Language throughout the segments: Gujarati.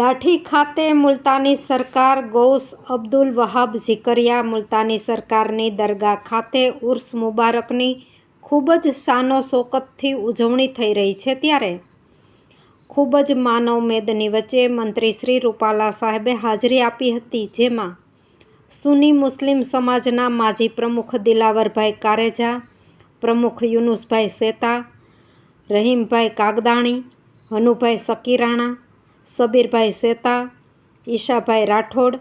લાઠી ખાતે મુલતાની સરકાર ગૌસ અબ્દુલ વહાબ ઝીકરિયા મુલતાની સરકારની દરગાહ ખાતે ઉર્સ મુબારકની ખૂબ જ શાનો શોકતથી ઉજવણી થઈ રહી છે ત્યારે ખૂબ જ માનવમેદની વચ્ચે મંત્રી શ્રી રૂપાલા સાહેબે હાજરી આપી હતી, જેમાં સુન્ની મુસ્લિમ સમાજના માજી પ્રમુખ દિલાવરભાઈ કારેજા, પ્રમુખ યુનુસભાઈ સેતા, રહીમભાઈ કાગદાણી, હનુભાઈ સકીરાણા, સબીરભાઈ સેતા, ઈશાભાઈ રાઠોડ,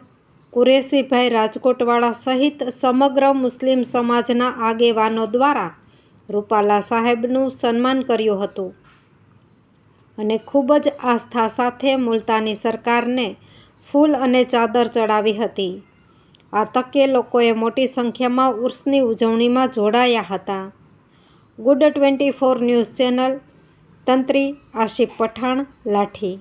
કુરેશીભાઈ રાજકોટવાળા સહિત સમગ્ર મુસ્લિમ સમાજના આગેવાનો દ્વારા રૂપાલા સાહેબનું સન્માન કર્યું હતું અને ખૂબ જ આસ્થા સાથે મુલતાની સરકારને ફૂલ અને ચાદર ચડાવી હતી। આ તકે લોકોએ મોટી સંખ્યામાં ઉર્સની ઉજવણીમાં જોડાયા હતા। ગુડ 24 ન્યૂઝ ચેનલ, તંત્રી આશિફ પઠાણ, લાઠી।